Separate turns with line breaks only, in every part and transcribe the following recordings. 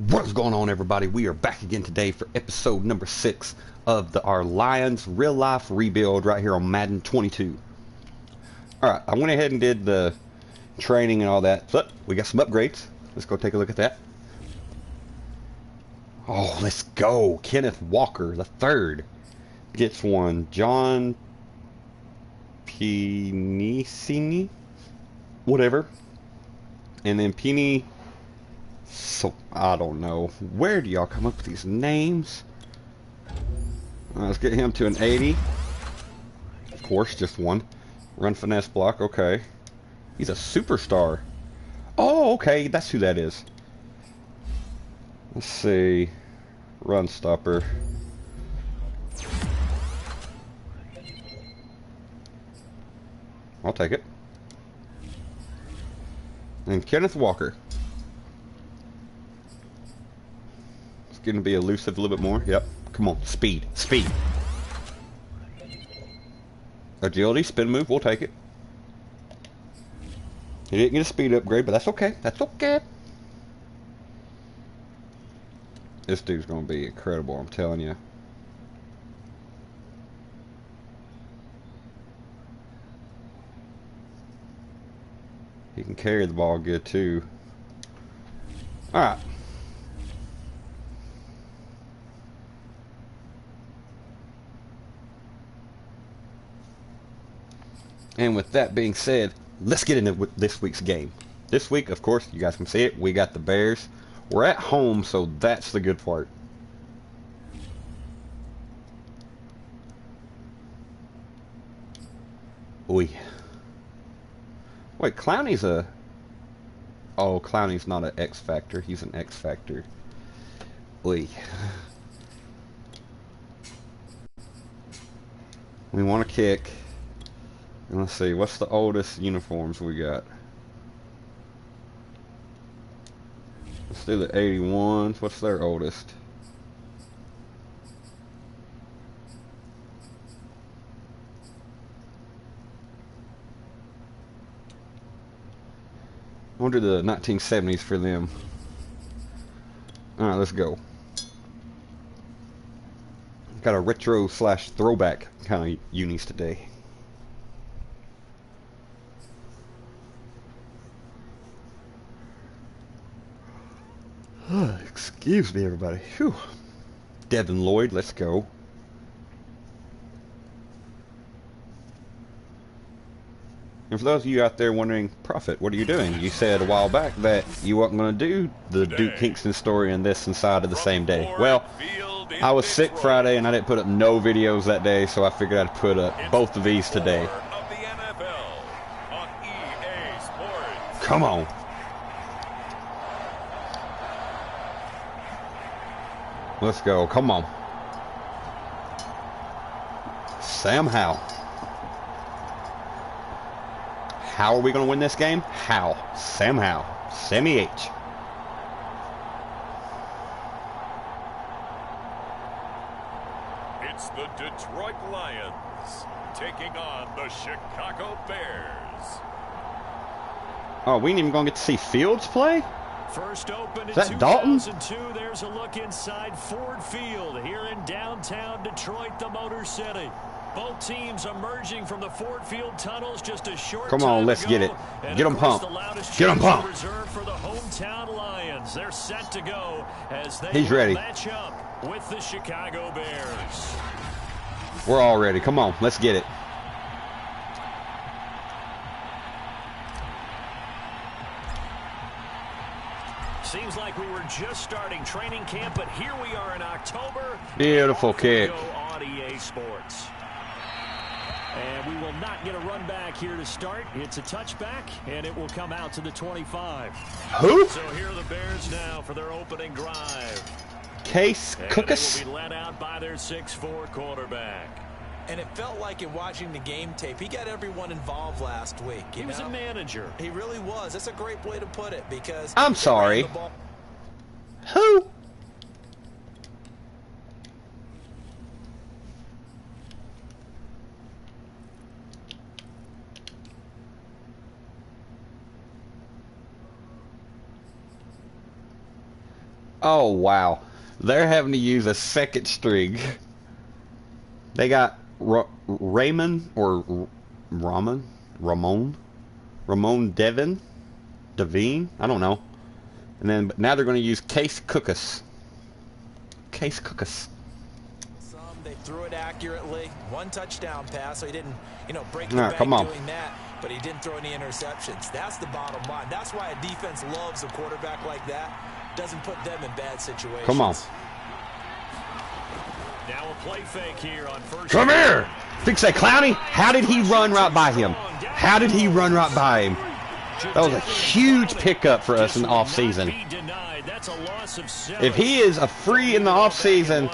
What's going on, everybody? We are back again today for episode number 6 of our Lions real life rebuild right here on Madden 22. Alright, I went ahead and did the training and all that. So we got some upgrades. Let's go take a look at that. Oh, let's go. Kenneth Walker the third gets one. John Pinicini, whatever. And then Pini. So, I don't know. Where do y'all come up with these names? Let's get him to an 80. Of course, just one. Run finesse block, okay. He's a superstar. Oh, okay, that's who that is. Let's see. Run stopper. I'll take it. And Kenneth Walker. Going to be elusive a little bit more. Yep. Come on. Speed. Speed. Agility. Spin move. We'll take it. He didn't get a speed upgrade, but that's okay. That's okay. This dude's going to be incredible, I'm telling you. He can carry the ball good, too. Alright. And with that being said, let's get into this week's game. This week, of course, you guys can see it, we got the Bears. We're at home, so that's the good part. Oy. Wait, Clowney's a... Oh, Clowney's not an X Factor. He's an X Factor. Oy. We want to kick. And let's see, what's the oldest uniforms we got? Let's do the 81s. What's their oldest? We'll do the 1970s for them. Alright, let's go. Got a retro slash throwback kind of unis today. Excuse me, everybody. Whew. Devin Lloyd, let's go. And for those of you out there wondering, Prophet, what are you doing? You said a while back that you weren't going to do the Duke Kingston story and this inside of the same day. Well, I was sick Friday and I didn't put up no videos that day, so I figured I'd put up both of these today. Come on. Let's go. Come on. Sam Howell. How are we going to win this game? How? Sam Howell. Sammy H.
It's the Detroit Lions taking on the Chicago Bears.
Oh, we ain't even going to get to see Fields play?
First opened in
Dalton?
2002. There's a look inside Ford Field here in downtown Detroit, the Motor City. Both teams emerging from the Ford Field tunnels just a short time
Come on, let's
ago.
get it.
And
Get them pumped. Get them pumped.
Reserved for the hometown Lions. They're set to go as they
He's ready.
match up with the Chicago Bears.
We're all ready. Come on, let's get it.
Seems like we were just starting training camp, but here we are in October.
Beautiful kick.
On EA Sports. And we will not get a run back here to start. It's a touchback, and it will come out to the 25.
Who?
So here are the Bears now for their opening drive.
Case Cookus.
They will be led out by their 6'4" quarterback.
And it felt like in watching the game tape, he got everyone involved last week.
He was a manager.
He really was. That's a great way to put it because...
I'm sorry. Who? Oh, wow. They're having to use a second string. They got Raymond or Ramon Devine. I don't know. And then, but now they're going to use Case Cookus. Case Cookus.
They threw it accurately. One touchdown pass, so he didn't, break the
Nah,
bank
come on.
doing that. But he didn't throw any interceptions. That's the bottom line. That's why a defense loves a quarterback like that. Doesn't put them in bad situations.
Come on.
Now a play fake here on first.
Come here! Fix that, Clowney. How did he run right by him? How did he run right by him? That was a huge pickup for us in the offseason. If he is a free in the offseason,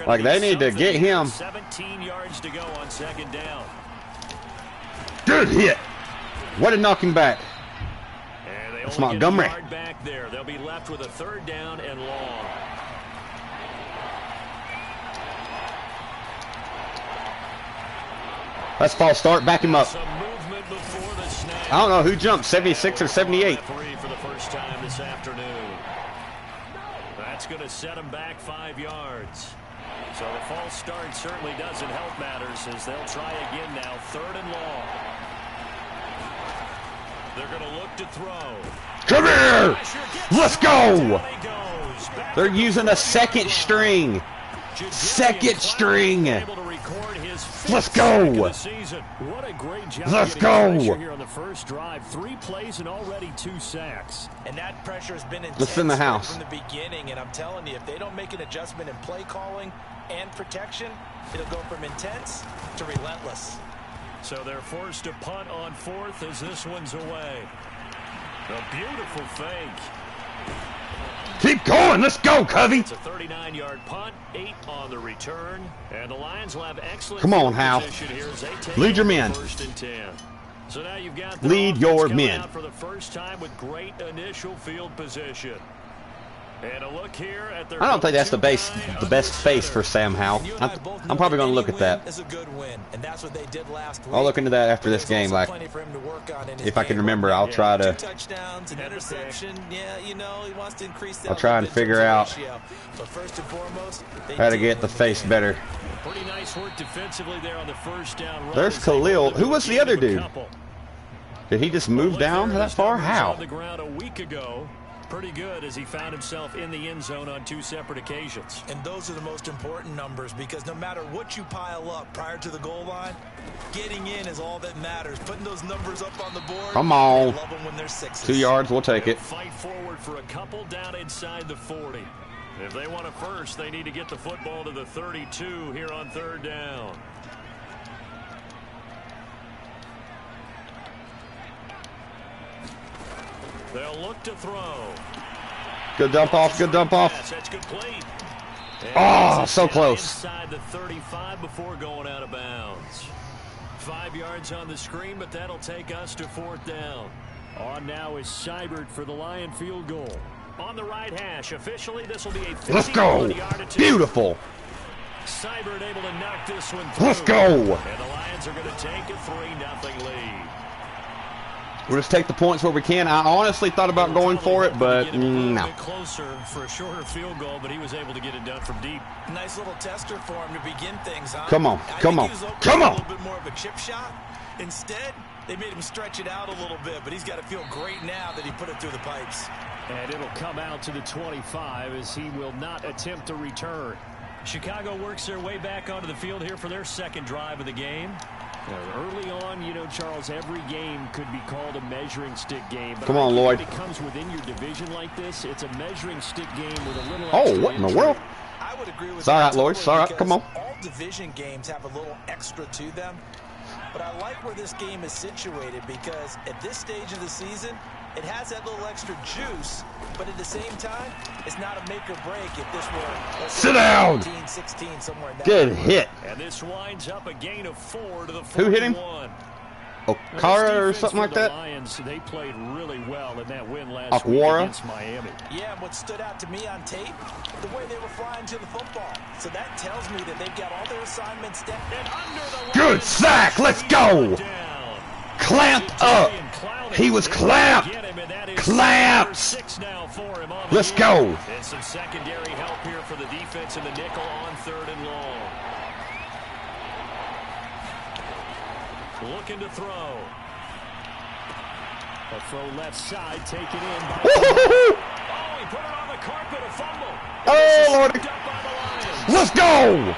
like they need to get him.
17 yards to go on second down.
Good hit. What a knocking back. That's Montgomery.
Back there. They'll be left with a third down and long.
Let's false start. Back him up. I don't know who jumped, 76 or 78.
For the first time this afternoon. That's going to set him back 5 yards. So the false start certainly doesn't help matters as they'll try again now. Third and long. They're going to look to throw.
Come here! Let's go! They're using a second string. Second string. Let's go.
What a great job.
Let's go.
Here on the first drive, 3 plays and already 2 sacks.
And that pressure has been intense
Let's in the house.
from the beginning. And I'm telling you, if they don't make an adjustment in play calling and protection, it'll go from intense to relentless.
So they're forced to punt on 4th as this one's away. A beautiful fake.
Keep going. Let's go, Covey.
It's a 39-yard punt, 8 on the return, and the Lions will have excellent.
Come on, Hal. Lead your men.
First and 10. So now you've got
lead your men
out for the first time with great initial field position. And a look here at their
I don't think that's the best face for Sam Howell. I'm probably going to look at that. I'll look into that after this game. Like, if I can remember, I'll try to. I'll try and figure out how to get the face better.
Pretty nice work defensively there on the first down.
There's Khalil. Who was the other dude? Did he just move down that far? How?
On the ground a week ago. Pretty good as he found himself in the end zone on 2 separate occasions.
And those are the most important numbers because no matter what you pile up prior to the goal line, getting in is all that matters. Putting those numbers up on the board.
Come on.
I love them when they're 6s.
2 yards, we'll take it.
Fight forward for a couple down inside the 40. If they want a first, they need to get the football to the 32 here on third down. They'll look to throw.
Good dump off, good dump off.
That's complete.
Oh, so close.
Inside the 35 before going out of bounds. 5 yards on the screen, but that'll take us to 4th down. On now is Seibert for the Lion field goal. On the right hash, officially this will be a 51-yard attempt.
Beautiful.
Seibert able to knock this one through.
Let's go.
And the Lions are going to take a 3-0 lead.
We'll just take the points where we can. I honestly thought about going for it, but no.
Closer for a shorter field goal, but he was able to get it done from deep.
Nice little tester for him to begin things, huh?
Come on, come on, come on.
A little bit more of a chip shot. Instead, they made him stretch it out a little bit, but he's got to feel great now that he put it through the pipes.
And it'll come out to the 25 as he will not attempt to return. Chicago works their way back onto the field here for their second drive of the game. Early on, you know, Charles, every game could be called a measuring stick game. But
come on, Lloyd.
When it comes within your division like this, it's a measuring stick game with a little.
Oh, what in the world?
I would agree with
it's all right, Lloyd. It's all right. Come on.
All division games have a little extra to them. But I like where this game is situated because at this stage of the season, it has that little extra juice, but at the same time, it's not a make or break if this were
sit down.
15, 16, somewhere in that
good hit.
And this winds up a gain of 4 to the 41.
Who hit him? Okara or something like that?
Lions, they played really well in that win last week against Miami.
Yeah, and what stood out to me on tape, the way they were flying to the football. So that tells me that they've got all their assignments down.
Good sack. Let's go. Clamp up. He was clamped. Clamps. Let's go.
And some secondary help here for the defense in the nickel on 3rd and long. Looking to throw. A throw left side, taken in by... Oh, he put it on the carpet, a fumble.
Oh, Lordy. Let's go.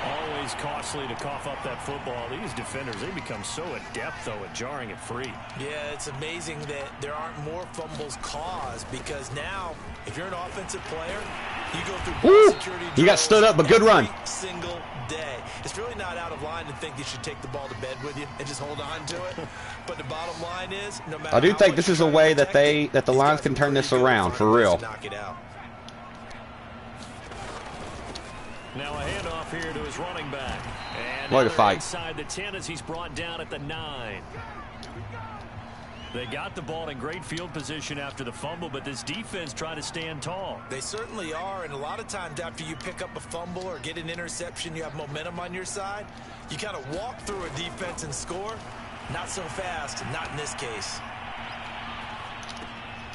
Always costly to cough up that football. These defenders, they become so adept, though, at jarring it free.
Yeah, it's amazing that there aren't more fumbles caused, because now, if you're an offensive player, you go through ball security drills.
He got stood up, but good run.
Every single day. It's really not out of line to think you should take the ball to bed with you and just hold on to it. But the bottom line is, no matter
I do
how
think
much
this is
you
a
try
way
to
that
protect
the
it,
Lions
these
can
guys
turn
are
this
pretty good
around
to
for
find ways
real.
to knock it out.
Now a handoff here to his running back. And
What a fight.
inside the 10 as he's brought down at the 9. They got the ball in great field position after the fumble, but this defense trying to stand tall.
They certainly are, and a lot of times after you pick up a fumble or get an interception, you have momentum on your side. You kind of walk through a defense and score. Not so fast, not in this case.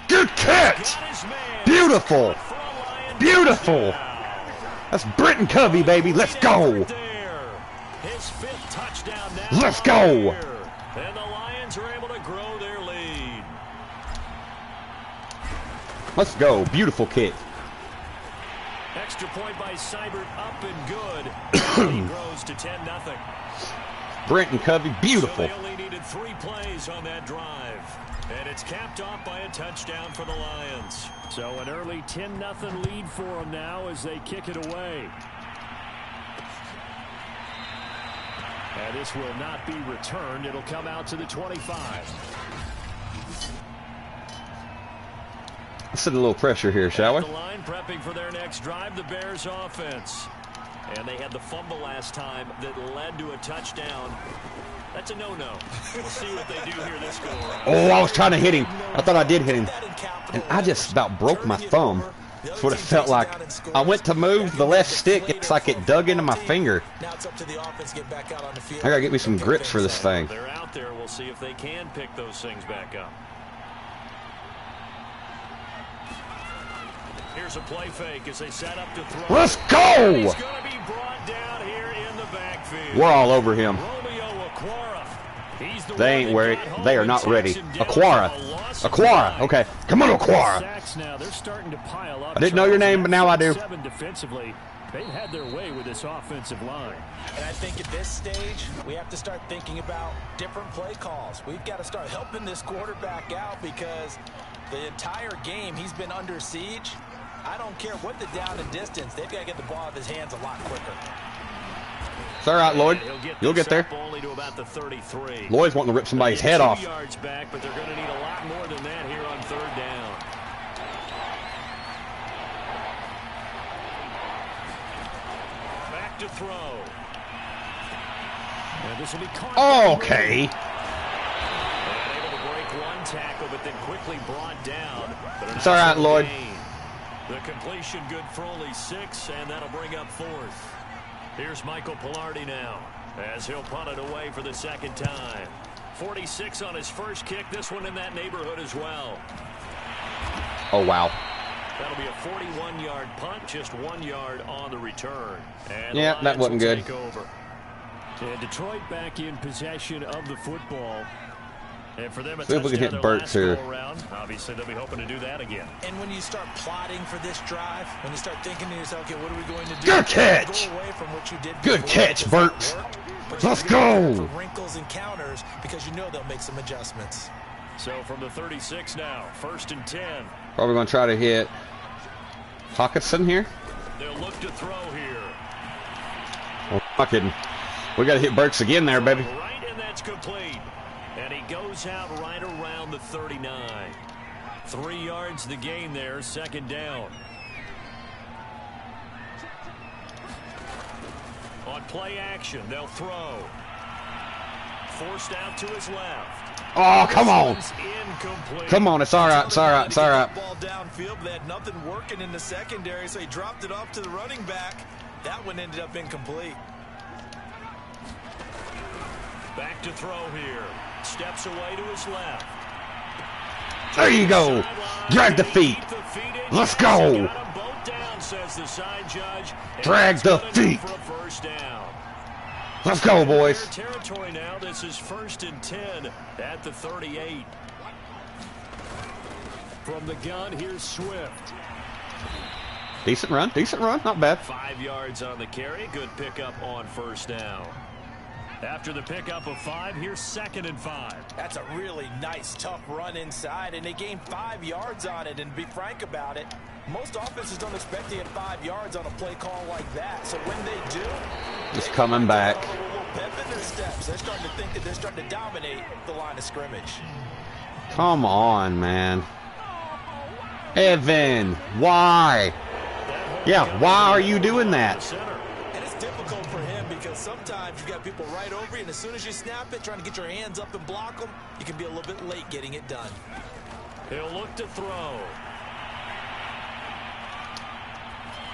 Good catch. Beautiful. Beautiful. That's Britton Covey, baby. Let's go.
His 5th touchdown now.
Let's go.
And the Lions are able to grow their lead.
Let's go. Beautiful kick.
Extra point by Seibert, up and good. He grows to 10-0.
Britton Covey, beautiful.
So they only needed 3 plays on that drive. And it's capped off by a touchdown for the Lions. So an early 10-0 lead for them now as they kick it away. And this will not be returned. It'll come out to the 25.
Let's set a little pressure here, shall we?
The line prepping for their next drive, the Bears offense. And they had the fumble last time that led to a touchdown. That's a no-no. We'll see what they do here this go around.
Oh, I was trying to hit him. I thought I did hit him. And I just about broke my thumb. That's what it felt like. I went to move the left stick. It's like it dug into my finger.
Now it's up to the offense to get back out on the field.
I gotta get me some grips for this thing.
They're out there. We'll see if they can pick those things back up. Here's a play fake as they set up to throw.
Let's go!
He's going to be brought down here in the backfield.
We're all over him. They ain't worried. They are not ready. Aquara. Okay. Come on, Aquara. I didn't know your name, but now I do.
Defensively, they've had their way with this offensive line.
And I think at this stage, we have to start thinking about different play calls. We've got to start helping this quarterback out because the entire game he's been under siege. I don't care what the down and distance. They've got to get the ball out of his hands a lot quicker.
It's all right, Lloyd. You'll get there.
Only to about the 33.
Lloyd's wanting to rip somebody's head off.
2 yards back, but they're going to need a lot more than that here on 3rd down. Back to throw. And this will be caught.
Oh, okay.
Able to break one tackle, but then quickly brought down.
It's all right, Lloyd.
The completion good for only 6, and that'll bring up 4th. Here's Michael Pilardi now as he'll punt it away for the 2nd time. 46 on his first kick. This one in that neighborhood as well.
Oh, wow.
That'll be a 41-yard punt, just 1 yard on the return. And
yeah, that wasn't good.
And Detroit back in possession of the football. And for them,
see if we can hit Burks here.
Obviously, they'll be hoping to do that again.
And when you start plotting for this drive, when you start thinking to yourself, okay, what are we going to do?
Good catch!
Go away from what you did
good
before.
catch, Burks. Let's go!
For wrinkles and counters because you know they'll make some adjustments.
So from the 36 now, 1st and 10.
Probably going to try to hit Hawkinson here.
They'll look to throw here.
Oh, I'm not kidding. We got to hit Burks again there, baby.
Right, and that's complete. And he goes out right around the 39. 3 yards the gain there, 2nd down. On play action, they'll throw. Forced out to his left.
Oh, come on.
Incomplete.
Come on, it's all right, it's all right, it's all right.
Ball downfield, they had nothing working in the secondary, so he dropped it off to the running back. That one ended up incomplete.
Back to throw here. Steps away to his left.
There you go. Drag the feet. Let's go.
Got them both down, says the side judge.
Drag the feet.
For a first down.
Let's go, boys.
Territory now. This is 1st and 10 at the 38. From the gun, here's Swift.
Decent run, not bad.
5 yards on the carry. Good pickup on first down. After the pickup of 5, here's 2nd and 5.
That's a really nice, tough run inside, and they gained 5 yards on it. And to be frank about it, most offenses don't expect to get 5 yards on a play call like that. So when they do,
Just coming back.
a little pep in their steps. They're starting to think that they're starting to dominate the line of scrimmage.
Come on, man. Evan, why? Yeah, why are you doing that?
And it's difficult for him because sometimes you've got people right over you, and as soon as you snap it, trying to get your hands up and block them, you can be a little bit late getting it done.
He'll look to throw.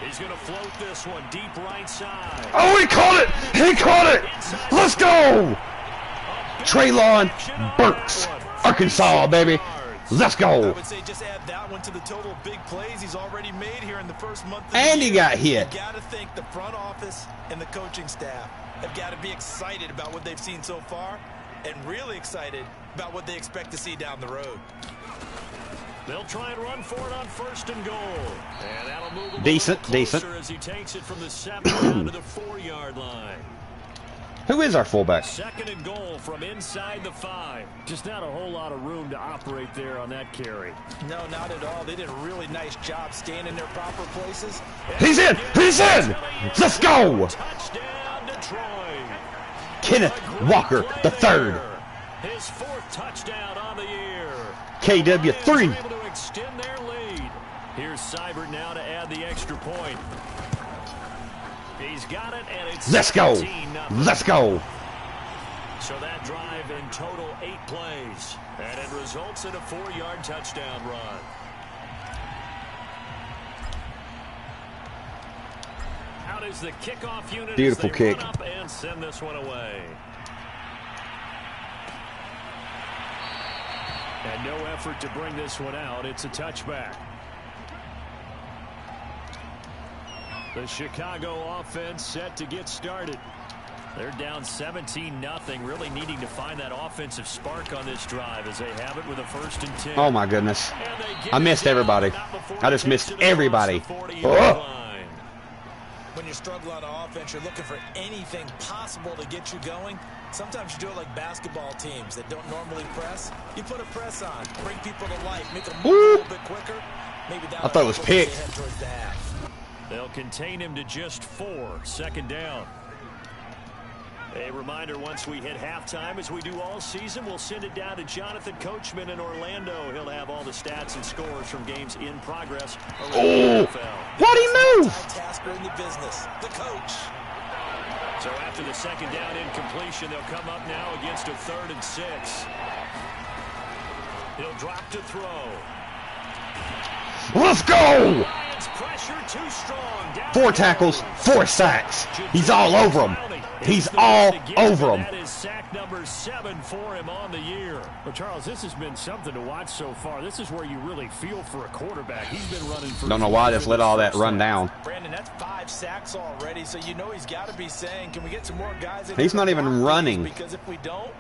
He's going to float this one deep right side.
Oh, he caught it! He caught it! Let's go! Treylon Burks, Arkansas, baby. Let's
I
go.
would say just add that one to the total of big plays he's already made here in the first month of the
And he
year.
got hit.
You got to think the front office and the coaching staff have got to be excited about what they've seen so far and really excited about what they expect to see down the road.
They'll try and run for it on 1st and goal. And that'll move a
Decent,
little closer
decent.
as he takes it from the 7 down to the 4-yard line.
Who is our fullback?
2nd and goal from inside the 5. Just not a whole lot of room to operate there on that carry.
No, not at all. They did a really nice job staying in their proper places.
He's in! He's in! Let's go!
Touchdown, Detroit.
Kenneth Walker the third.
His 4th touchdown on the year.
KW3.
Able to extend their lead. Here's Seibert now to add the extra point. He's got it, and it's
Let's go.
17-0.
Let's go.
So that drive in total 8 plays, and it results in a 4-yard touchdown run. Out is the kickoff unit.
Beautiful
as they
kick.
run up and send this one away. And no effort to bring this one out. It's a touchback. The Chicago offense set to get started. They're down 17-0, really needing to find that offensive spark on this drive as they have it with a 1st and 10.
Oh my goodness. I missed everybody. I just missed everybody.
When you struggle on offense, you're looking for anything possible to get you going. Sometimes you do it like basketball teams that don't normally press. You put a press on, bring people to life, make them move a little bit quicker. Maybe
I thought it was picked.
They'll contain him to just 4, 2nd down. A reminder, once we hit halftime, as we do all season, we'll send it down to Jonathan Coachman in Orlando. He'll have all the stats and scores from games in progress around the NFL.
Why'd he move?
Tasker in the business, the coach.
So after the 2nd down incompletion, they'll come up now against a 3rd and 6. He'll drop to throw.
Let's go!
Lions pressure too strong. Down
4 tackles, 4 sacks. He's all over him. He's all over him.
That is sack number 7 for him on the year.
Well, Charles, this has been something to watch so far. This is where you really feel for a quarterback. He's been running for...
Don't know why I just let all that run down.
Brandon, that's 5 sacks already, so you know he's got to be saying, can we get some more guys in?
He's not even running.
Because if we don't,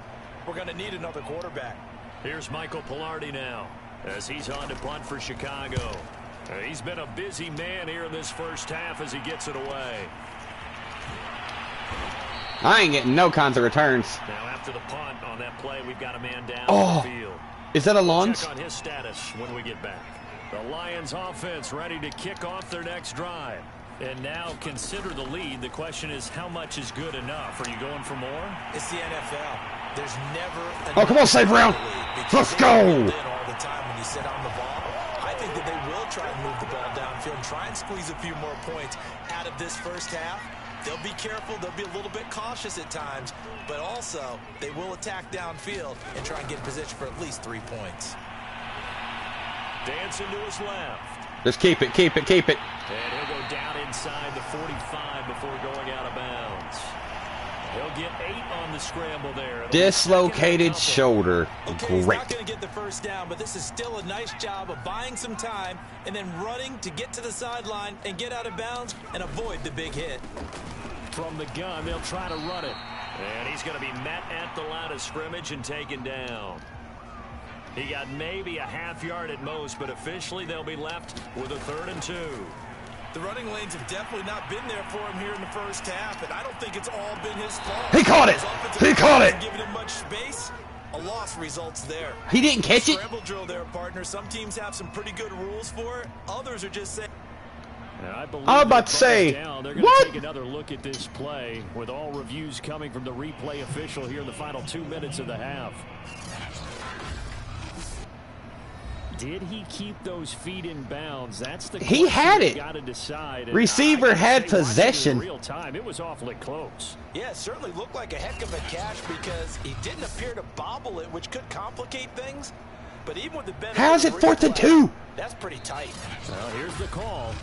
we're going to need another quarterback.
Here's Michael Pilardi now as he's on to punt for Chicago. He's been a busy man here in this first half as he gets it away.
I ain't getting no kinds of returns.
Now after the punt on that play, we've got a man down
Oh,
the field.
is that a
We'll
lunge?
check on his status when we get back. The Lions offense ready to kick off their next drive. And now consider the lead. The question is, how much is good enough? Are you going for more?
It's the NFL. There's never
Oh, come on, save round. Let's go.
All the time when you sit on the ball. I think that they will try and move the ball downfield and try and squeeze a few more points out of this first half. They'll be careful. They'll be a little bit cautious at times, but also they will attack downfield and try and get in position for at least 3 points.
Dancing to his left.
Just keep it, keep it, keep it.
And he'll go down inside the 45 before going out of bounds. He'll get 8 on the scramble there.
Dislocated shoulder.
Okay, he's
Great.
not going to get the first down, but this is still a nice job of buying some time and then running to get to the sideline and get out of bounds and avoid the big hit.
From the gun, they'll try to run it. And he's going to be met at the line of scrimmage and taken down. He got maybe a half yard at most, but officially they'll be left with a 3rd and 2.
The running lanes have definitely not been there for him here in the first half, and I don't think it's all been his fault.
He caught it. He caught it.
Giving him much space. A loss results there.
He didn't catch it.
Scramble drill there, partner. Some teams have some pretty good rules for it. Others are just saying.
I was
about to say,
they're going
what?
to take another look at this play with all reviews coming from the replay official here in the final 2 minutes of the half. Did he keep those feet in bounds? That's the
He had it.
Got to decide.
Receiver had possession.
In real time, it was awfully close.
Yeah, it certainly looked like a heck of a catch because he didn't appear to bobble it, which could complicate things. But even with the benefit
How's it
of
4th and
replay,
2?
That's pretty tight.
Well, here's the call.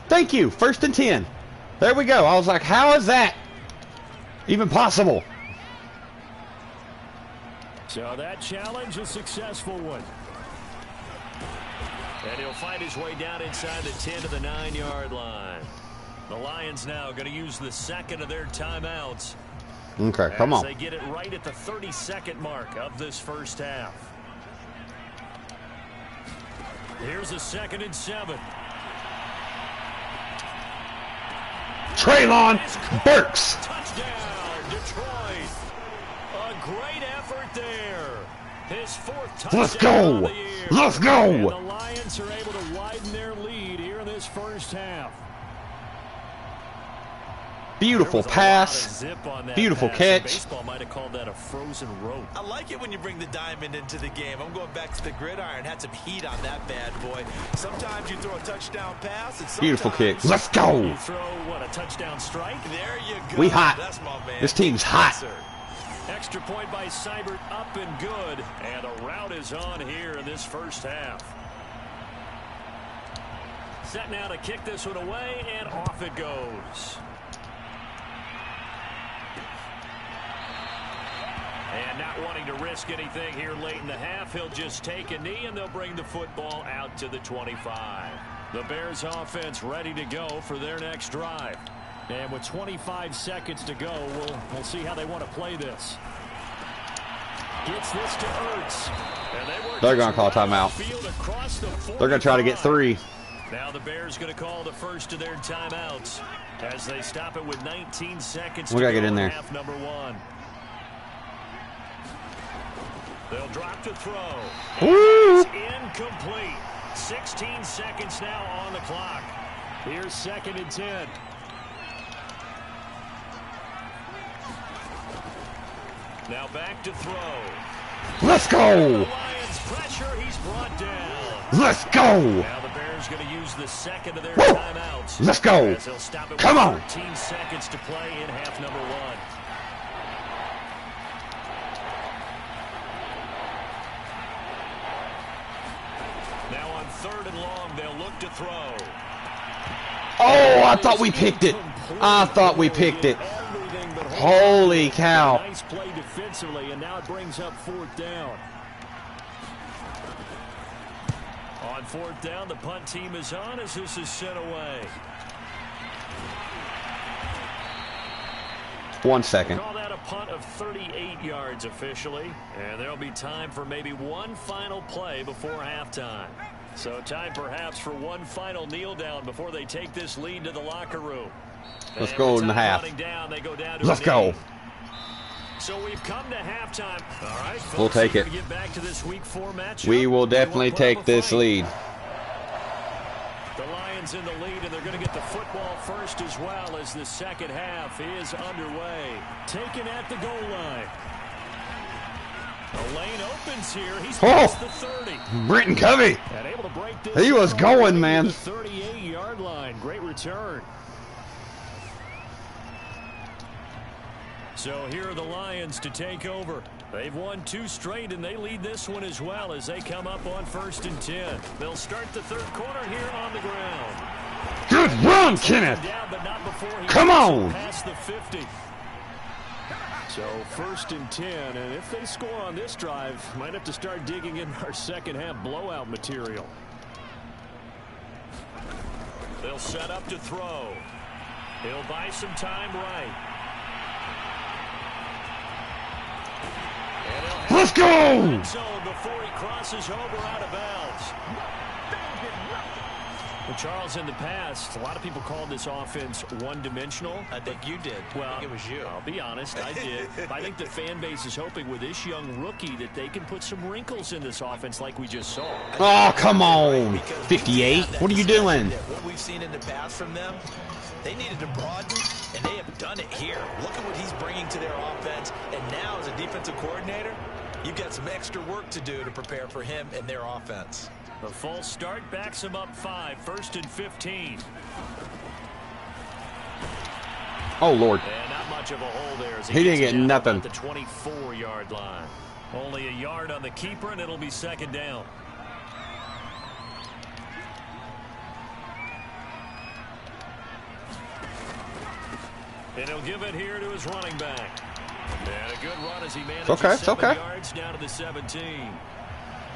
Thank you. 1st and 10. There we go. I was like, how is that even possible?
So that challenge, a successful one. And he'll find his way down inside the 10 to the 9-yard line. The Lions now going to use the 2nd of their timeouts.
Okay, come
As
on.
they get it right at the 32nd mark of this first half. Here's a 2nd and 7.
Traylon Burks.
Touchdown, Detroit. A great effort there. His 4th touchdown
Let's go.
of the year.
Let's go.
And the Lions are able to widen their lead here in this first half.
Beautiful pass. Beautiful catch.
Baseball might have called that a frozen rope.
I like it when you bring the diamond into the game. I'm going back to the gridiron. Had some heat on that bad boy. Sometimes you throw a touchdown pass. And
Beautiful kick.
sometimes
Let's go.
You throw, what, a touchdown strike?
There you go.
We hot.
That's my man.
This team's hot.
Yes, sir.
Extra point by Seibert, up and good. And a rout is on here in this first half. Set now to kick this one away, and off it goes. And not wanting to risk anything here late in the half, he'll just take a knee, and they'll bring the football out to the 25. The Bears offense ready to go for their next drive. And with 25 seconds to go, we'll see how they want to play this. Gets this to Ertz. And
They're going to call timeout. They're going to try to get 3.
Now the Bears going to call the first of their timeouts as they stop it with 19 seconds
We
to
got to
go
get in there.
half number 1. They'll drop to throw.
Woo!
It's incomplete. 16 seconds now on the clock. Here's 2nd and 10. Now back to throw.
Let's
The
go.
Lions pressure. He's brought down.
Let's go.
Now the Bears going to use the 2nd of their
Woo!
timeouts.
Let's go.
As they'll stop it
Come
with
on.
13 seconds to play in half number 1. Now on 3rd and long, they'll look to throw.
Oh, I thought we picked it. I thought we picked it. Holy cow.
Nice play defensively, and now it brings up 4th down. On 4th down, the punt team is on as this is sent away.
1 second.
Call that a punt of 38 yards officially, and there'll be time for maybe one final play before halftime. So time perhaps for one final kneel down before they take this lead to the locker room.
Let's
And
go
with
in the
time
half.
running down, they go down to
Let's
a
go.
knee. So we've come to halftime. All right, folks,
We'll take
we're
it.
gonna get back to this week 4 matchup.
We will
wanna
definitely
put up a
take this
fight.
lead.
The Lions in the lead, and they're going to get the football first as well as the second half is underway. Taken at the goal line. The lane opens here. He's past the 30.
Britton Covey.
And able to break this.
He was going, man.
The 38-yard line. Great return. So here are the Lions to take over. They've won 2 straight, and they lead this one as well as they come up on 1st and 10. They'll start the 3rd quarter here on the ground.
Good run, Kenneth.
Down, but not before he
Come
gets
on.
past the 50. So 1st and 10, and if they score on this drive, might have to start digging in our second half blowout material. They'll set up to throw. He'll buy some time right.
Let's go!
Zone before he crosses over out of bounds. Well, Charles, in the past, a lot of people called this offense one-dimensional.
I think you did.
Well,
I think it was you.
I'll be honest, I did. I think the fan base is hoping with this young rookie that they can put some wrinkles in this offense like we just saw.
Oh, come on. 58? What are you doing?
What we've seen in the past from them, they needed to broaden, and they have done it here. Look at what he's bringing to their offense. And now, as a defensive coordinator, you've got some extra work to do to prepare for him and their offense.
The false start backs him up 5, 1st and 15.
Oh, Lord.
And not much of a hole there. As
He didn't get nothing.
At the 24-yard line. Only a yard on the keeper, and it'll be 2nd down. And he'll give it here to his running back. And a good run as he manages 7 yards down to the 17.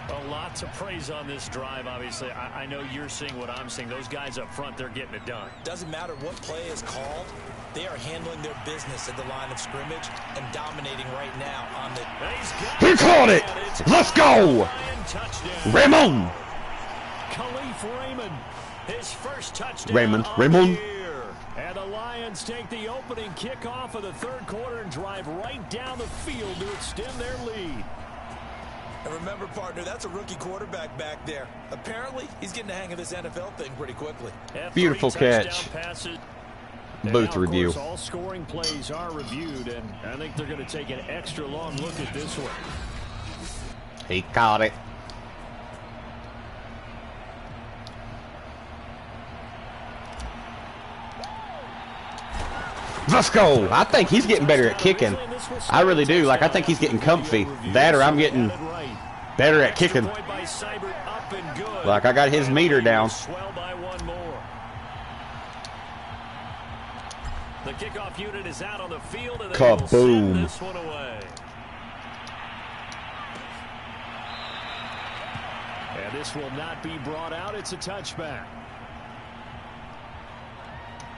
A lot to praise on this drive, obviously. I know you're seeing what I'm seeing. Those guys up front, they're getting it done.
Doesn't matter what play is called. They are handling their business at the line of scrimmage and dominating right now on the...
He caught it! Let's go! Raymond!
Khalif Raymond, his first touchdown
Raymond.
the year. And the Lions take the opening kickoff of the 3rd quarter and drive right down the field to extend their lead.
And remember, partner, that's a rookie quarterback back there. Apparently, he's getting the hang of this NFL thing pretty quickly.
Beautiful catch. Booth review.
All scoring plays are reviewed, and I think they're going to take an extra long look at this one.
He caught it. Let's go. I think he's getting better at kicking. I really do. Like, I think he's getting comfy. That or I'm getting better at kicking. Like, I got his meter down.
The kickoff unit is out on the field, and
kaboom.
This one away. And this will not be brought out. It's a touchback.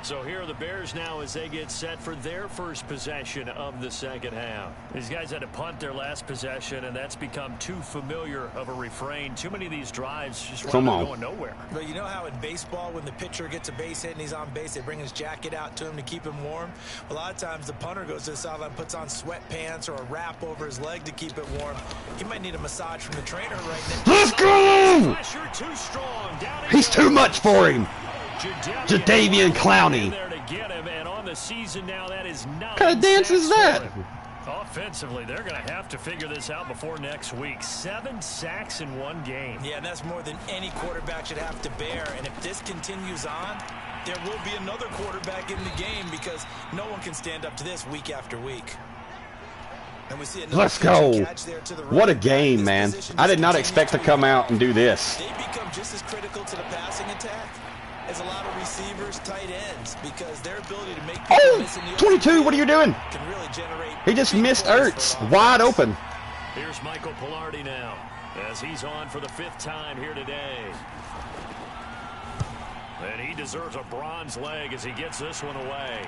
So here are the Bears now as they get set for their first possession of the second half. These guys had to punt their last possession, and that's become too familiar of a refrain. Too many of these drives just going nowhere.
But you know how in baseball, when the pitcher gets a base hit and he's on base, they bring his jacket out to him to keep him warm? A lot of times the punter goes to the sideline, puts on sweatpants or a wrap over his leg to keep it warm. He might need a massage from the trainer right now.
Let's go!
Too strong.
He's too much for him. Jadeveon Clowney. What kind of dance is that?
Offensively, they're going to have to figure this out before next week. 7 sacks in one game.
Yeah, and that's more than any quarterback should have to bear. And if this continues on, there will be another quarterback in the game because no one can stand up to this week after week. And we see
let's go. What a game, man. I did not expect to come out and do this.
They become just as critical to the passing attack as a lot of receivers, tight ends, because their ability to make people miss in the
22, what are you doing?
Can really generate.
He just missed Ertz, wide open.
Here's Michael Pilardi now, as he's on for the 5th time here today. And he deserves a bronze leg as he gets this one away.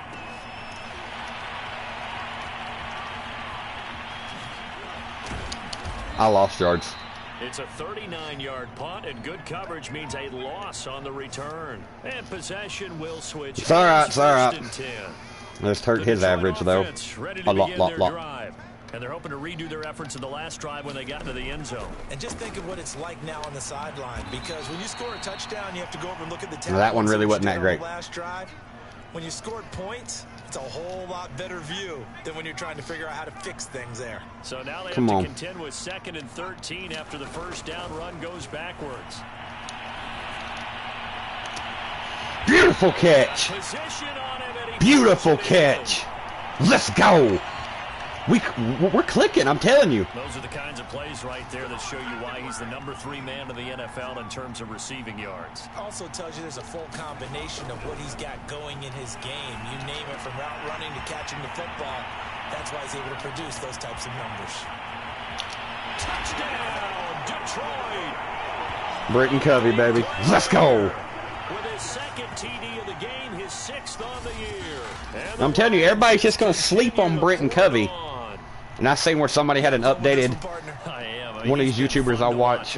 I lost yards.
It's a 39-yard punt, and good coverage means a loss on the return. And possession will switch.
It's all right, it's all right. Let's hurt his average, though. A lot.
And they're hoping to redo their efforts in the last drive when they got into the end zone.
And just think of what it's like now on the sideline, because when you score a touchdown, you have to go over and look at the tackle.
That one really wasn't that great.
Last drive, when you scored points, it's a whole lot better view than when you're trying to figure out how to fix things there.
So now they have to contend with 2nd and 13 after the first down run goes backwards.
Beautiful catch. Beautiful catch. Let's go. We're clicking, I'm telling you.
Those are the kinds of plays right there that show you why he's the #3 man in the NFL in terms of receiving yards.
Also tells you there's a full combination of what he's got going in his game. You name it, from route running to catching the football. That's why he's able to produce those types of numbers.
Touchdown, Detroit.
Britton Covey, baby. Let's go.
With his second TD of the game, his 6th on the year. And
I'm telling you, everybody's just going to sleep on Britton Covey.
on.
And I seen where somebody had an updated, one of these YouTubers I watch,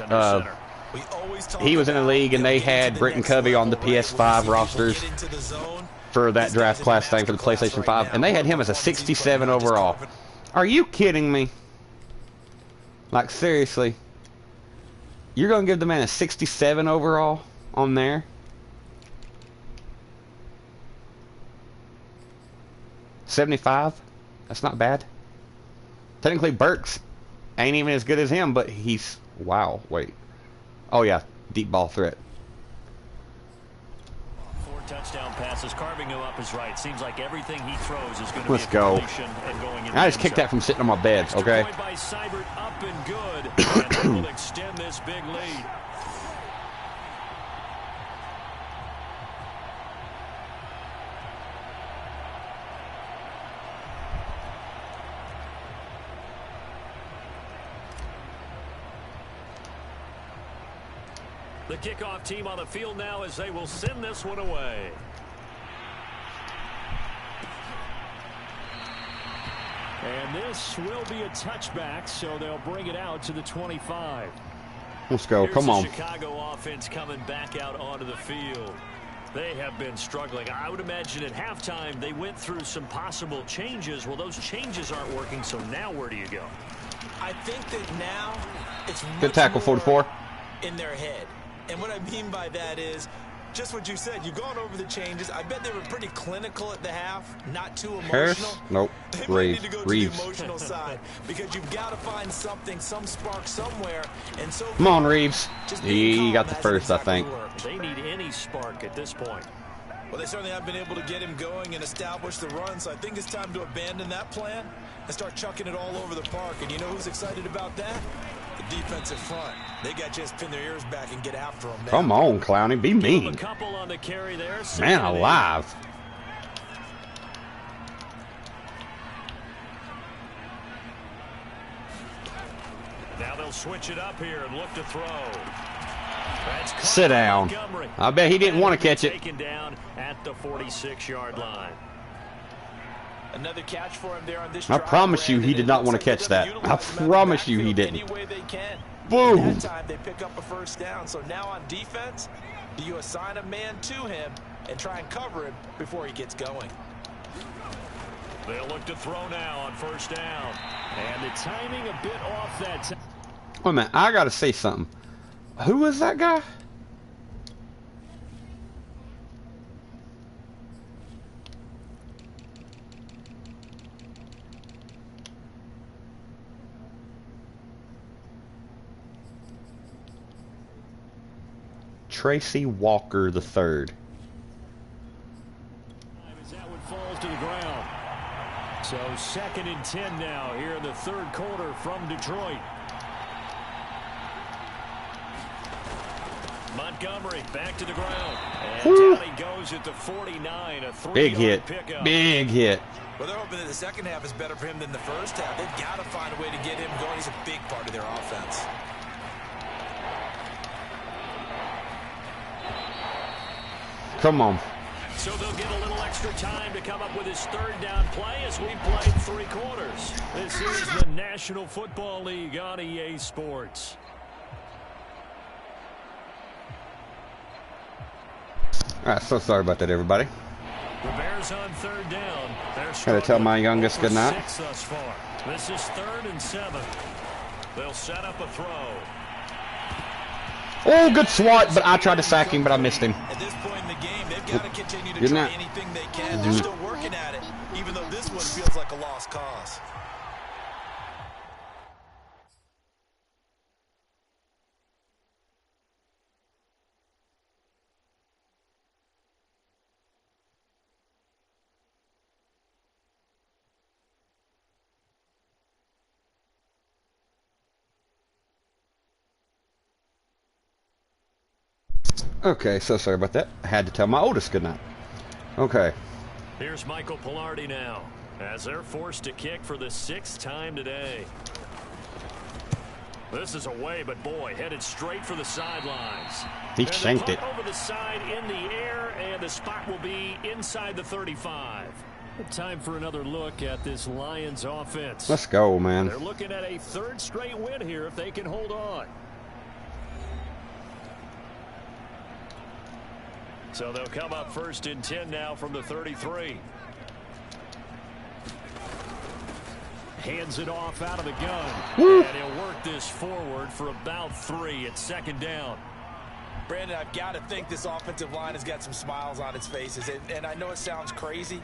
he was in a league and they had Britton Covey on the PS5 rosters for that draft class thing for the PlayStation 5, and they had him as a 67 overall. Are you kidding me? Like, seriously? You're going to give the man a 67 overall on there? $75? That's not bad. Technically, Burks ain't even as good as him, but he's... Wow, wait. Oh, yeah. Deep ball threat.
4 touchdown passes, carving him up is right. Seems like everything he throws is going to
Let's
be a
go.
completion and going in.
I just kicked that from sitting on my bed,
Extra
okay?
point by Seibert, up and good, and they will extend this big lead. The kickoff team on the field now as they will send this one away. And this will be a touchback, so they'll bring it out to the 25.
Let's go.
Here's
Come on.
the Chicago offense coming back out onto the field. They have been struggling. I would imagine at halftime they went through some possible changes. Well, those changes aren't working, so now where do you go?
I think that now it's
Good tackle, 44.
in their head. And what I mean by that is just what you said. You've gone over the changes. I bet they were pretty clinical at the half, not too emotional.
Harris? Nope.
They might need to go to the
Reeves.
emotional side because you've got to find something, some spark somewhere. And so
Come on, Reeves.
just being
He
calm
got the
hasn't
first, I
exactly
think.
worked.
They need any spark at this point.
Well, they certainly have been able to get him going and establish the run, so I think it's time to abandon that plan and start chucking it all over the park. And you know who's excited about that? The defensive front. They got to just pin their ears back and get after him now.
Come on, Clowney. Be
Give him
mean.
a couple on the carry there.
Man alive.
Now they'll switch it up here and look to throw. That's caught
Sit
by
down.
Montgomery.
I bet he didn't want to catch it.
Taken down at the 46-yard line.
Another catch for him there on this
I
drive,
promise you
Brandon.
he did
It
not
looks
want to
like
catch
they're
that.
gonna
I
utilize him in the
promise you he
backfield
didn't.
any way they can.
Boom.
That time they pick up a first down. So now on defense, do you assign a man to him and try and cover him before he gets going?
They'll look to throw now on first down. And the timing a bit off that time.
Wait a minute. I got to say something. Who is that guy? Tracy Walker III.
As that one falls to the ground. So 2nd and 10 now here in the third quarter from Detroit. Montgomery back to the ground. And
Woo.
down he goes at the 49. A 3-yard
Big hit.
pickup.
Big hit.
Well, they're hoping that the second half is better for him than the first half. They've got to find a way to get him going. He's a big part of their offense.
Come on.
So they'll get a little extra time to come up with his third down play as we played 3 quarters. This is the National Football League on EA Sports.
Alright, so sorry about that, everybody.
The Bears on third down. They're
Gotta tell my youngest good night.
6 thus far. This is 3rd and 7. They'll set up a throw.
Oh, good swat, but I tried to sack him, but I missed him.
At this point in the game, they've got to continue to
Good
try
night.
anything they can. They're still working at it, even though this one feels like a lost cause.
Okay, so sorry about that. I had to tell my oldest good night. Okay.
Here's Michael Pilardi now. as they're forced to kick for the 6th time today. This is away, but boy, headed straight for the sidelines.
He shanked it.
Over the side in the air, and the spot will be inside the 35. Time for another look at this Lions offense.
Let's go, man.
They're looking at a 3rd straight win here if they can hold on. So they'll come up 1st and 10 now from the 33. Hands it off out of the gun.
Woo.
And he'll work this forward for about 3. It's 2nd down.
Brandon, I've got to think this offensive line has got some smiles on its faces. And I know it sounds crazy,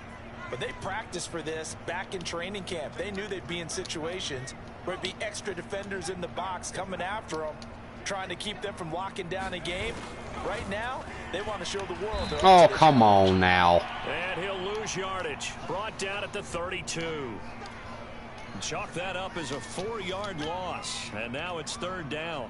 but they practiced for this back in training camp. They knew they'd be in situations where it'd be extra defenders in the box coming after them, trying to keep them from locking down a game. Right now, they want to show the world.
Oh, come on now.
And he'll lose yardage. Brought down at the 32. Chalk that up as a 4-yard loss. And now it's 3rd down.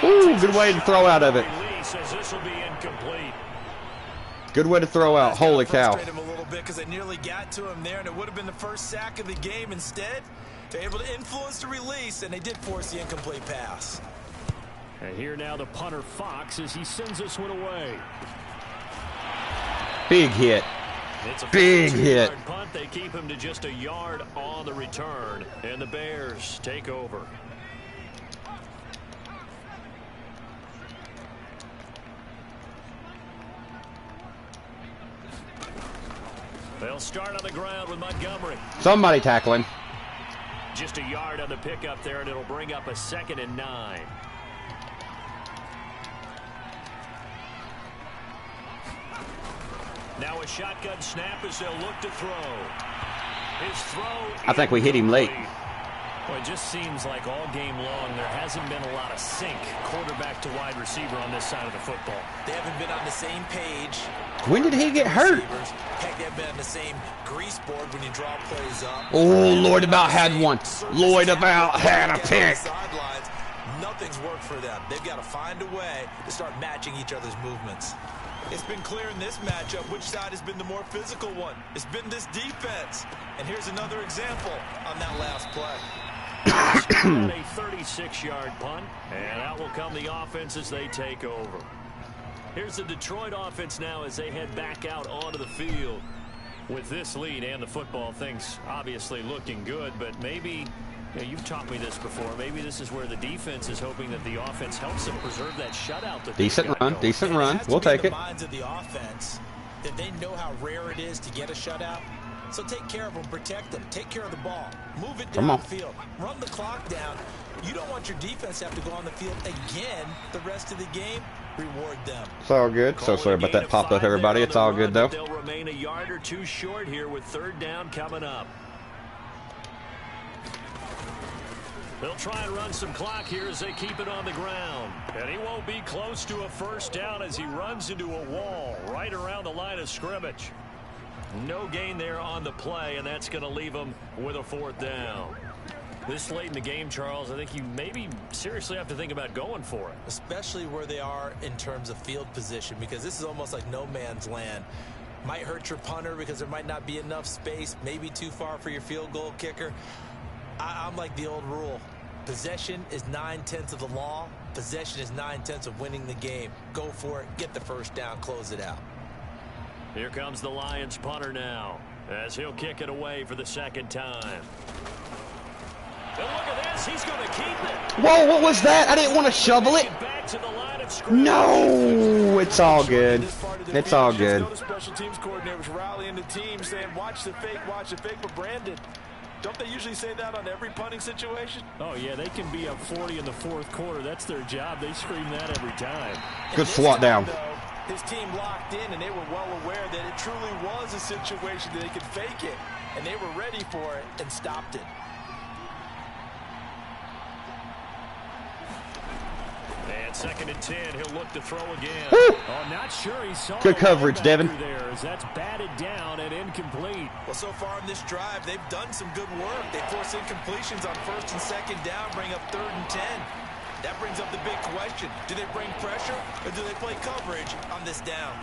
Ooh, good way to throw out of it.
Says this will be incomplete.
Good way to throw out. Holy cow.
Frustrated him a little bit because they nearly got to him there, and it would have been the first sack of the game. Instead, they're able to influence the release, and they did force the incomplete pass.
And here now the punter Fox as he sends this one away.
Big hit.
It's a
Big hit.
Punt. They keep him to just a yard on the return, and the Bears take over. They'll start on the ground with Montgomery.
Somebody tackle him.
Just a yard on the pickup there, and it'll bring up a 2nd and 9. Now a shotgun snap as they'll look to throw. His throw.
I think we hit him late.
Well, it just seems like all game long there hasn't been a lot of sync quarterback to wide receiver on this side of the football.
They haven't been on the same page.
When did he get hurt?
Heck, they've been on the same grease board when you draw plays up.
Oh, Lloyd about had one. Lloyd about had a pick.
Sidelines, nothing's worked for them. They've got to find a way to start matching each other's movements. It's been clear in this matchup which side has been the more physical one. It's been this defense. And here's another example on that last play.
A 36-yard punt, and out will come the offense as they take over. Here's the Detroit offense now as they head back out onto the field. With this lead and the football, things obviously looking good, but maybe, you've taught me this before, maybe this is where the defense is hoping that the offense helps them preserve that shutout. That
decent run, decent run. We'll take it.
Minds of the offense that they know how rare it is to get a shutout. So take care of them, protect them, take care of the ball, move it down the field, run the clock down. You don't want your defense to have to go on the field again the rest of the game. Reward them.
It's all good. So sorry about that pop up, everybody. It's all good, though.
They'll remain a yard or two short here with 3rd down coming up. They'll try and run some clock here as they keep it on the ground. And he won't be close to a 1st down as he runs into a wall right around the line of scrimmage. No gain there on the play, and that's going to leave them with a 4th down. This late in the game, Charles, I think you maybe seriously have to think about going for it.
Especially where they are in terms of field position, because this is almost like no man's land. Might hurt your punter because there might not be enough space, maybe too far for your field goal kicker. I'm like the old rule. Possession is 9/10 of the law. Possession is 9/10 of winning the game. Go for it, get the 1st down, close it out.
Here comes the Lions punter now as he'll kick it away for the 2nd time. And look at this, he's going to keep it.
Whoa, what was that? I didn't want to shovel it. No, it's all good. It's all good.
The special teams coordinators rallying the team saying, watch the fake for Brandon. Don't they usually say that on every punting situation?
Oh, yeah, they can be up 40 in the 4th quarter. That's their job. They scream that every time.
Good swat down.
His team locked in, and they were well aware that it truly was a situation that they could fake it, and they were ready for it and stopped it.
And 2nd and 10, he'll look to throw again.
Oh, not sure he saw.
Good coverage, Devin.
There, as that's batted down and incomplete.
Well, so far in this drive, they've done some good work. They force incompletions on 1st and 2nd down, bring up 3rd and 10. That brings up the big question. Do they bring pressure or do they play coverage on this down?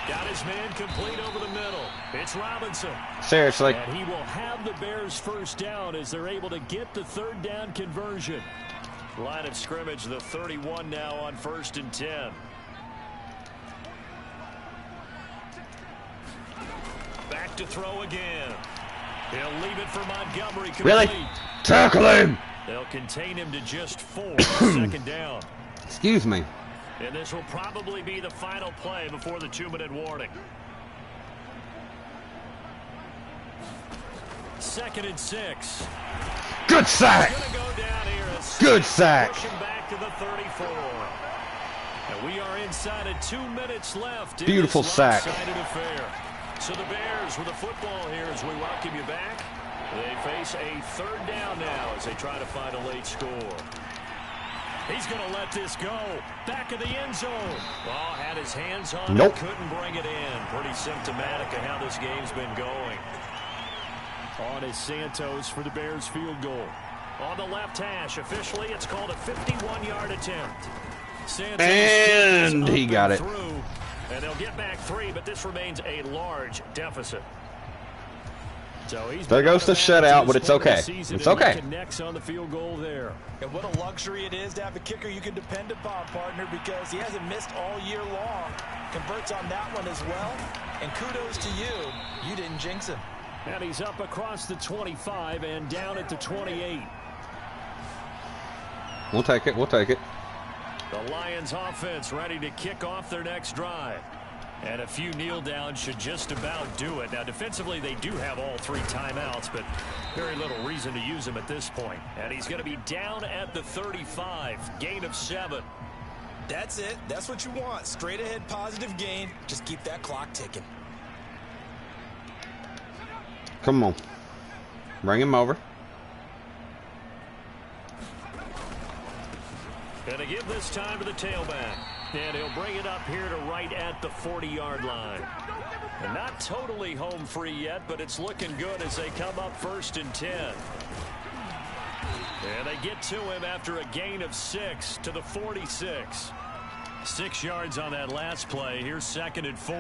Got his man complete over the middle. It's Robinson.
Seriously.
And he will have the Bears first down as they're able to get the third down conversion. Line of scrimmage, the 31 now on 1st and 10. Back to throw again. He'll leave it for Montgomery. Complete.
Really? Tackle him!
They'll contain him to just 4. Second down.
Excuse me.
And this will probably be the final play before the 2-minute warning. 2nd and 6.
Good sack!
Go down here.
Good sack!
Push him back to the 34. And we are inside of 2 minutes left.
Beautiful sack.
Affair. So the Bears with the football here as we welcome you back. They face a third down now as they try to find a late score. He's going to let this go. Back of the end zone. Ball had his hands on it. Couldn't bring it in. Pretty symptomatic of how this game's been going. On is Santos for the Bears field goal. On the left hash. Officially, it's called a 51-yard attempt. Santos
and he got it.
Through, and they'll get back 3, but this remains a large deficit. So
there goes the shutout, but it's okay. It's okay.
Connects on the field goal there.
And what a luxury it is to have a kicker you can depend upon, partner, because he hasn't missed all year long. Converts on that one as well. And kudos to you. You didn't jinx him.
And he's up across the 25 and down at the 28.
We'll take it. We'll take it.
The Lions offense ready to kick off their next drive. And a few kneel downs should just about do it. Now, defensively, they do have all 3 timeouts, but very little reason to use them at this point. And he's going to be down at the 35. Gain of 7.
That's it. That's what you want. Straight ahead positive gain. Just keep that clock ticking.
Come on. Bring him over.
And to give this time to the tailback. And he'll bring it up here to right at the 40-yard line. And not totally home free yet, but it's looking good as they come up 1st and 10. And they get to him after a gain of 6 to the 46. 6 yards on that last play. Here's 2nd and 4.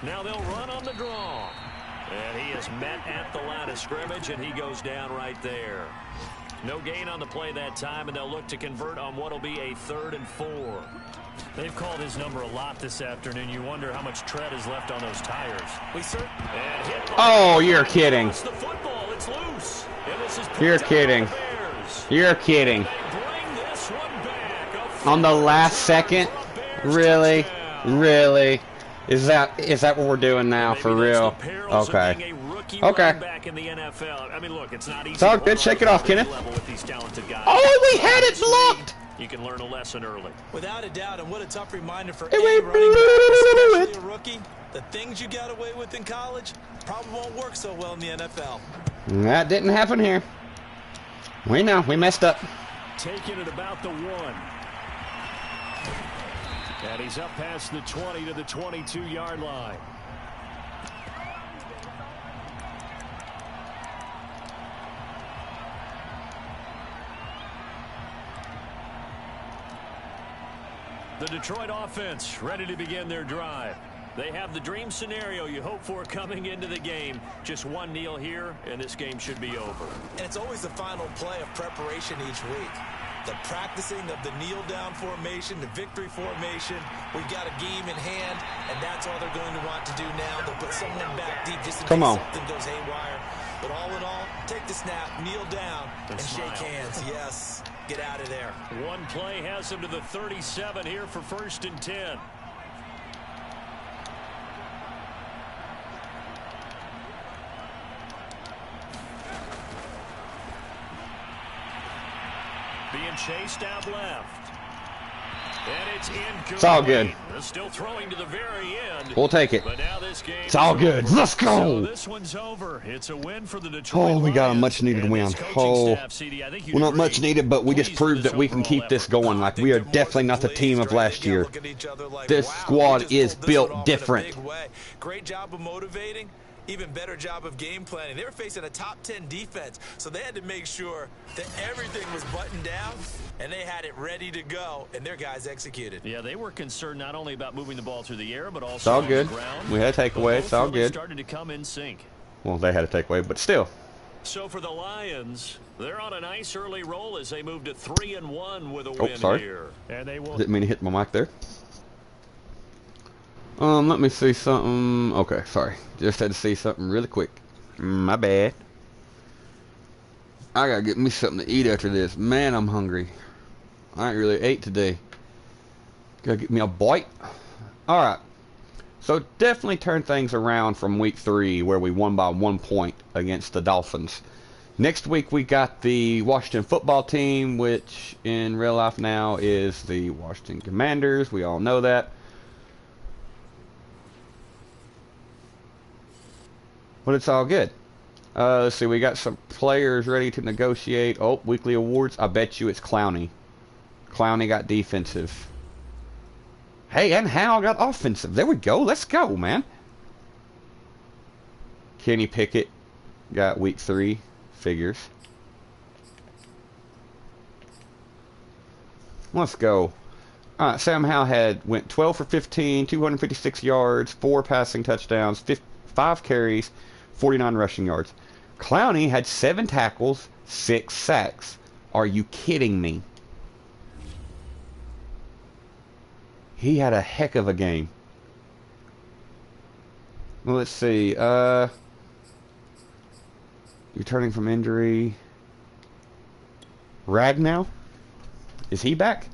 Now they'll run on the draw. And he is met at the line of scrimmage, and he goes down right there. No gain on the play that time, and they'll look to convert on what will be a 3rd and 4. They've called his number a lot this afternoon. You wonder how much tread is left on those tires.
Oh, you're kidding.
The football, it's loose. And this is
you're kidding. You're kidding. On the last second? Really? Really? Is that what we're doing now? For real? Okay. Okay.
Back in the NFL. I mean, look, it's not easy.
It's all good. Shake it off, Kenneth. Oh, we had it blocked.
You can learn a lesson early.
Without a doubt, and what a tough reminder for any running back, especially a rookie. The things you got away with in college probably won't work so well in the NFL.
That didn't happen here. We know. We messed up.
Taking it about the 1. And he's up past the 20 to the 22-yard line. The Detroit offense ready to begin their drive. They have the dream scenario you hope for coming into the game. Just one kneel here, and this game should be over.
And it's always the final play of preparation each week. The practicing of the kneel-down formation, the victory formation. We've got a game in hand, and that's all they're going to want to do now. They'll put someone back deep just in case something goes haywire. But all in all, take the snap, kneel down, and shake hands. Yes, get out of there.
One play has him to the 37 here for 1st and 10. Being chased out left. And it's incomplete.
It's all good.
Still throwing to the very end.
We'll take it.
But now this game
it's all good. Let's go.
So this one's over. It's a win for the Detroit
Oh, we got a much needed win. Oh, well, not much needed, but we just proved that we can keep this going. Like, we are definitely not the team of last year. This squad is built different.
Great job of motivating. even better job of game planning. They were facing a top 10 defense, so they had to make sure that everything was buttoned down, and they had it ready to go, and their guys executed.
Yeah, they were concerned not only about moving the ball through the air, but also
It's all
on
good.
the ground.
We had a takeaway. It's all
Really
good.
started to come in sync.
Well, they had a takeaway, but still.
So for the Lions, they're on a nice early roll as they move to 3-1 with a
Oh,
win
sorry.
here. And they will.
Didn't mean to hit my mic there. Let me see something. Okay, sorry. Just had to see something really quick. My bad. I gotta get me something to eat after this. Man, I'm hungry. I ain't really ate today. Gotta get me a bite. Alright. So definitely turned things around from week 3 where we won by 1 point against the Dolphins. Next week we got the Washington football team, which in real life now is the Washington Commanders. We all know that. But it's all good. Let's see, we got some players ready to negotiate. Oh, weekly awards. I bet you it's Clowney. Clowney got defensive. Hey, and Hal got offensive. There we go. Let's go, man. Kenny Pickett got week 3. Figures. Let's go. Alright, Sam Howell went 12 for 15, 256 yards, 4 passing touchdowns, 5 carries, 49 rushing yards. Clowney had 7 tackles, 6 sacks. Are you kidding me? He had a heck of a game. Well, let's see. Returning from injury. Ragnow? Is he back?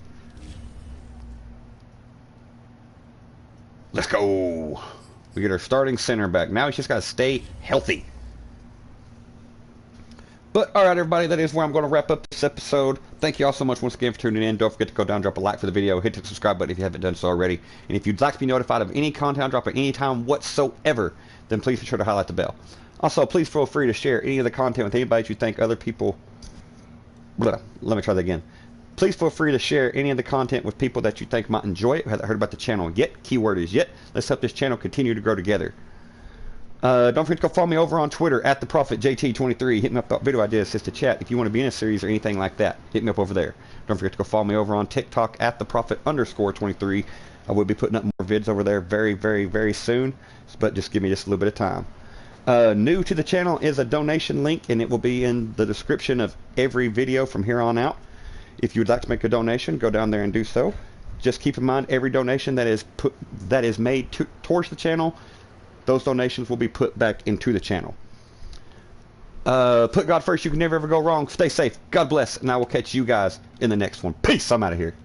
Let's go. We get our starting center back. Now he's just got to stay healthy. But, alright everybody, that is where I'm going to wrap up this episode. Thank you all so much once again for tuning in. Don't forget to go down, drop a like for the video, hit the subscribe button if you haven't done so already. And if you'd like to be notified of any content I drop at any time whatsoever, then please be sure to highlight the bell. Also, please feel free to share any of the content with anybody you think other people... Let me try that again. Please feel free to share any of the content with people that you think might enjoy it, who haven't heard about the channel yet. Keyword is yet. Let's help this channel continue to grow together. Don't forget to go follow me over on Twitter at TheProphetJT23. Hit me up about video ideas, just to chat. If you want to be in a series or anything like that, hit me up over there. Don't forget to go follow me over on TikTok at TheProphet_23. I will be putting up more vids over there very, very, very soon, but just give me just a little bit of time. New to the channel is a donation link, and it will be in the description of every video from here on out. If you would like to make a donation, go down there and do so. Just keep in mind, every donation that is made towards the channel, those donations will be put back into the channel. Put God first. You can never ever go wrong. Stay safe. God bless. And I will catch you guys in the next one. Peace. I'm out of here.